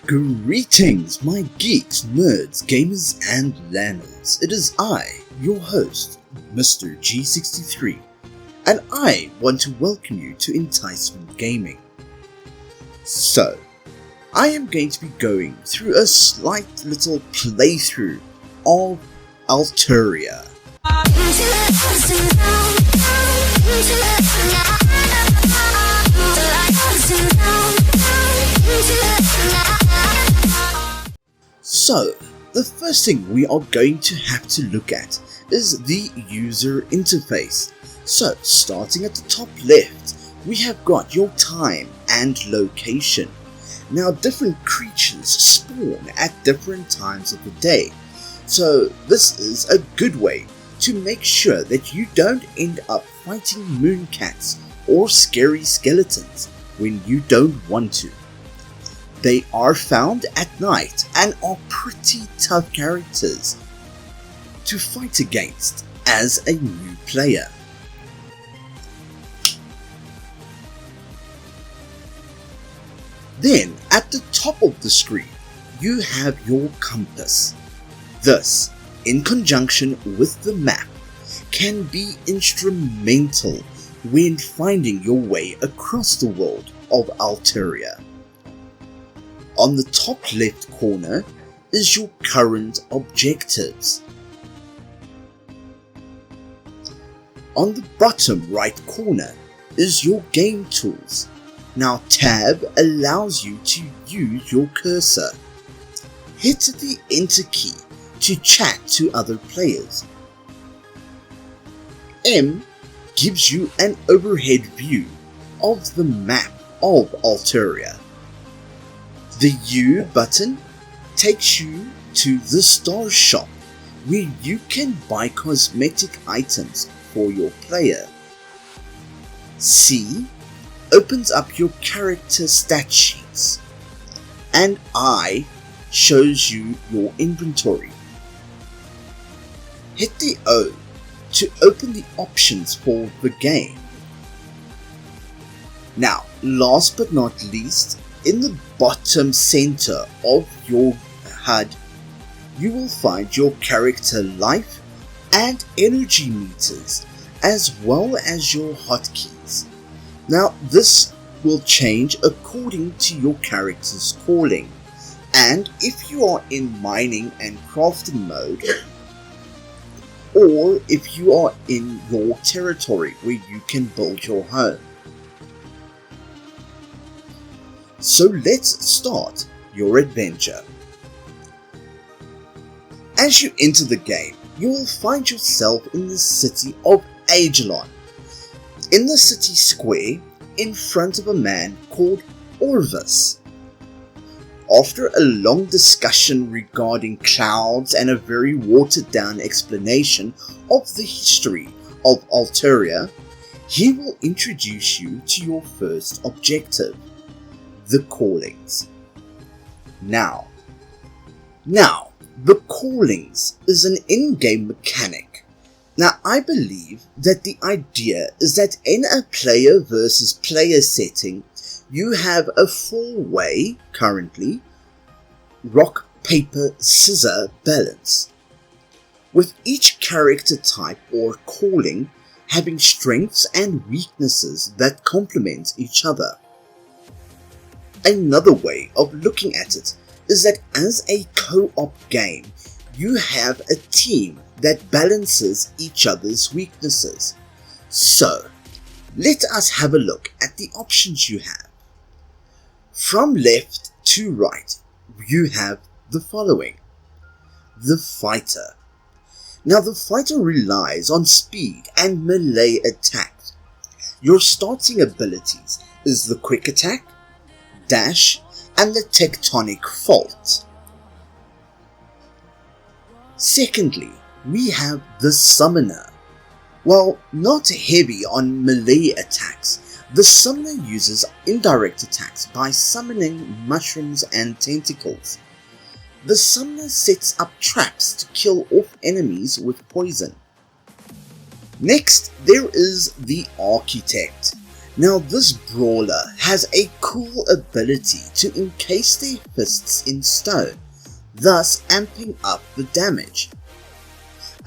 Greetings, my geeks, nerds, gamers, and lanners. It is I, your host, Mr. G63, and I want to welcome you to Enticement Gaming. So, I am going to be going through a slight little playthrough of Elteria. So, the first thing we are going to have to look at is the user interface. So, starting at the top left, we have got your time and location. Now, different creatures spawn at different times of the day, so this is a good way to make sure that you don't end up fighting mooncats or scary skeletons when you don't want to. They are found at night and are pretty tough characters to fight against as a new player. Then, at the top of the screen, you have your compass. This, in conjunction with the map, can be instrumental when finding your way across the world of Elteria. On the top left corner is your current objectives. On the bottom right corner is your game tools. Now, tab allows you to use your cursor. Hit the enter key to chat to other players. M gives you an overhead view of the map of Elteria. The U button takes you to the star shop where you can buy cosmetic items for your player. C opens up your character stat sheets, and I shows you your inventory. Hit the O to open the options for the game. Now, last but not least, in the bottom center of your HUD, you will find your character life and energy meters, as well as your hotkeys. Now, this will change according to your character's calling, and if you are in mining and crafting mode, or if you are in your territory where you can build your home. So let's start your adventure. As you enter the game, you will find yourself in the city of Agelon, in the city square in front of a man called Orvis. After a long discussion regarding clouds and a very watered down explanation of the history of Elteria, he will introduce you to your first objective, the callings. Now, the callings is an in-game mechanic. Now, I believe that the idea is that in a player versus player setting, you have a four-way, currently, rock, paper, scissor balance, with each character type or calling having strengths and weaknesses that complement each other. Another way of looking at it is that as a co-op game, you have a team that balances each other's weaknesses. So, let us have a look at the options you have. From left to right, you have the following. The fighter. Now, the fighter relies on speed and melee attacks. Your starting abilities is the quick attack, dash, and the tectonic fault. Secondly, we have the summoner. While not heavy on melee attacks, the summoner uses indirect attacks by summoning mushrooms and tentacles. The summoner sets up traps to kill off enemies with poison. Next, there is the architect. Now this brawler has a cool ability to encase their fists in stone, thus amping up the damage.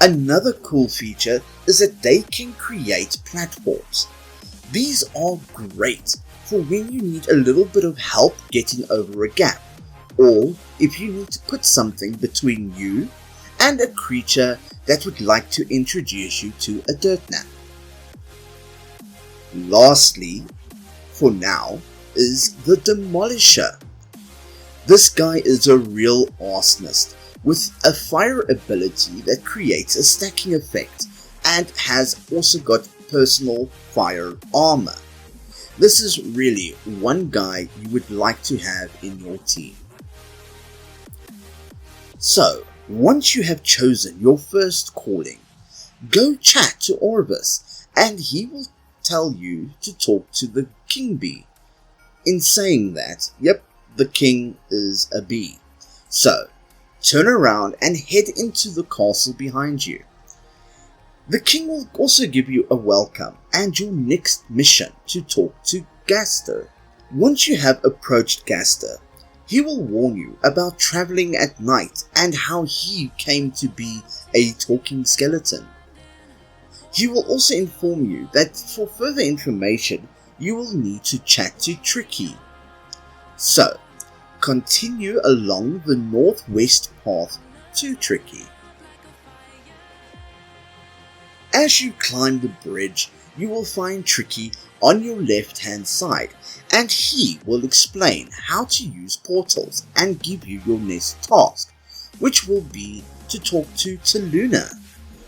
Another cool feature is that they can create platforms. These are great for when you need a little bit of help getting over a gap, or if you need to put something between you and a creature that would like to introduce you to a dirt nap. Lastly, for now, is the Demolisher. This guy is a real arsonist with a fire ability that creates a stacking effect and has also got personal fire armor. This is really one guy you would like to have in your team. So, once you have chosen your first calling, go chat to Orvis and he will tell you to talk to the king bee. In saying that, yep, the king is a bee. So, turn around and head into the castle behind you. The king will also give you a welcome and your next mission to talk to Gaster. Once you have approached Gaster, he will warn you about traveling at night and how he came to be a talking skeleton. He will also inform you that for further information, you will need to chat to Tricky. So, continue along the northwest path to Tricky. As you climb the bridge, you will find Tricky on your left hand side, and he will explain how to use portals and give you your next task, which will be to talk to Taluna.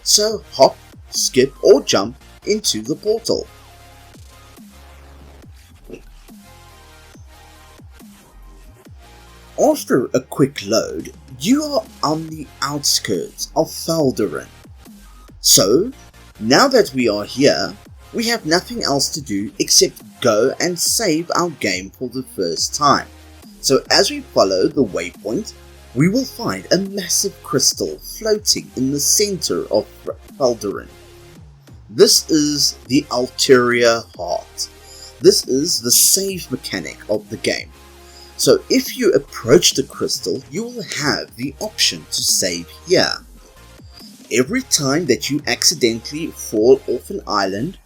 So hop, skip or jump into the portal. After a quick load, you are on the outskirts of Felderin. So, now that we are here, we have nothing else to do except go and save our game for the first time. So as we follow the waypoint, we will find a massive crystal floating in the center of Felderin. This is the Elteria heart. This is the save mechanic of the game. So if you approach the crystal, you will have the option to save here. Every time that you accidentally fall off an island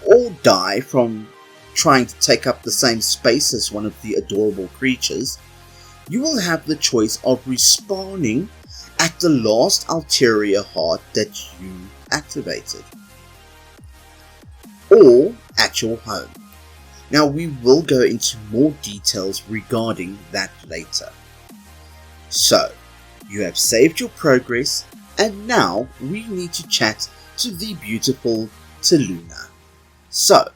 or die from trying to take up the same space as one of the adorable creatures, you will have the choice of respawning at the last Elteria heart that you activated, or at your home. Now we will go into more details regarding that later. So, you have saved your progress, and now we need to chat to the beautiful Taluna. So,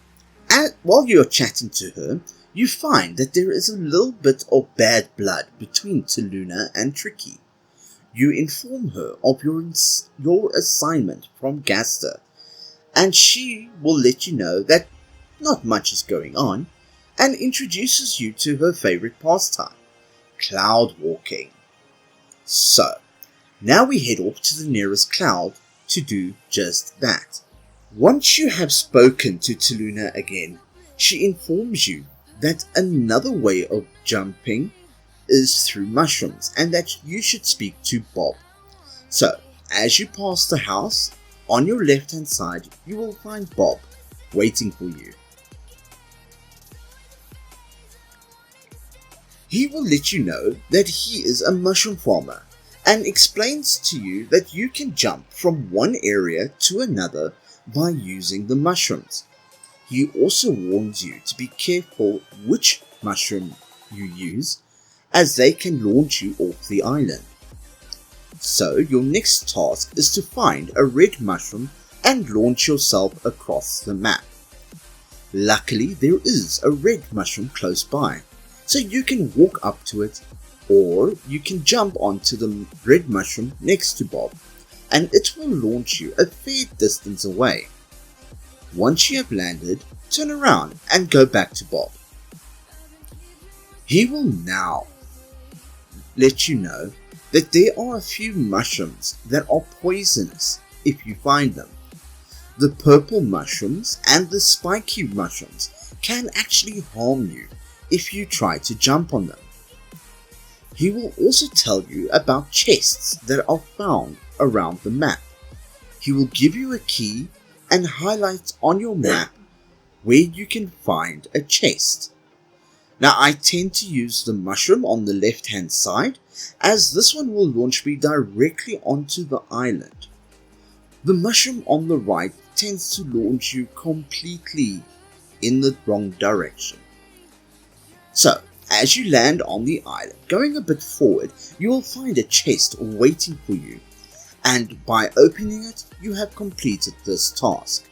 while you are chatting to her, you find that there is a little bit of bad blood between Taluna and Tricky. You inform her of your assignment from Gaster, and she will let you know that not much is going on, and introduces you to her favorite pastime, cloud walking. So, now we head off to the nearest cloud to do just that. Once you have spoken to Taluna again, she informs you that another way of jumping is through mushrooms and that you should speak to Bob. So, as you pass the house, on your left hand side you will find Bob waiting for you. He will let you know that he is a mushroom farmer and explains to you that you can jump from one area to another by using the mushrooms. He also warns you to be careful which mushroom you use, as they can launch you off the island. So your next task is to find a red mushroom and launch yourself across the map. Luckily there is a red mushroom close by, so you can walk up to it, or you can jump onto the red mushroom next to Bob, and it will launch you a fair distance away. Once you have landed, turn around and go back to Bob. He will now let you know that there are a few mushrooms that are poisonous if you find them. The purple mushrooms and the spiky mushrooms can actually harm you if you try to jump on them. He will also tell you about chests that are found around the map. He will give you a key and highlight on your map where you can find a chest. Now I tend to use the mushroom on the left hand side, as this one will launch me directly onto the island. The mushroom on the right tends to launch you completely in the wrong direction. So, as you land on the island, going a bit forward, you will find a chest waiting for you, and by opening it, you have completed this task.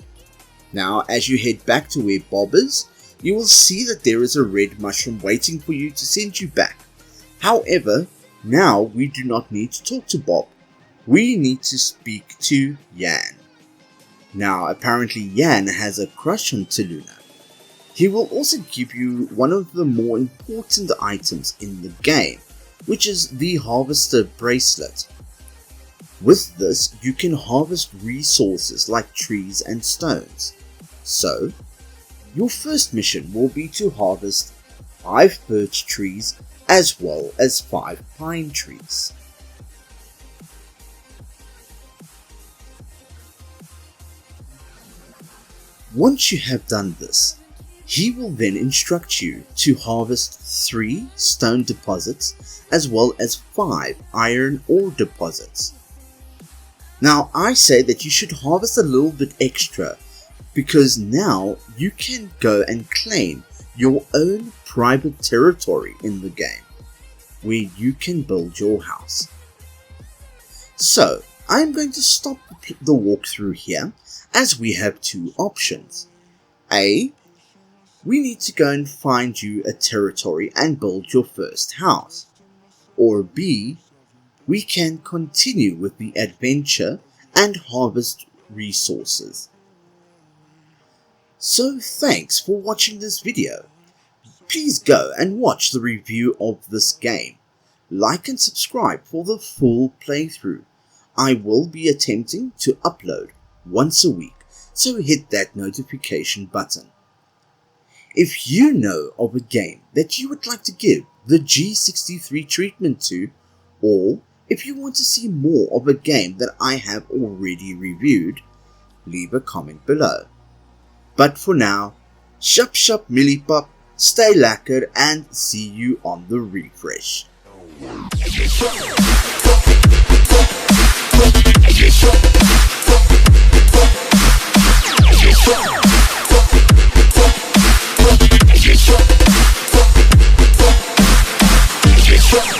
Now, as you head back to where Bob is, you will see that there is a red mushroom waiting for you to send you back. However, now we do not need to talk to Bob. We need to speak to Yan. Now, apparently Yan has a crush on Taluna. He will also give you one of the more important items in the game, which is the Harvester Bracelet. With this, you can harvest resources like trees and stones. So, your first mission will be to harvest 5 birch trees as well as 5 pine trees. Once you have done this, he will then instruct you to harvest 3 stone deposits as well as 5 iron ore deposits. Now I say that you should harvest a little bit extra, because now you can go and claim your own private territory in the game, where you can build your house. So I'm going to stop the walkthrough here, as we have 2 options. A, we need to go and find you a territory and build your first house. Or B, we can continue with the adventure and harvest resources. So thanks for watching this video. Please go and watch the review of this game. Like and subscribe for the full playthrough. I will be attempting to upload once a week, so hit that notification button. If you know of a game that you would like to give the G63 treatment to, or if you want to see more of a game that I have already reviewed, leave a comment below. But for now, shup shup millipop, stay lacquered, and see you on the refresh. Sure.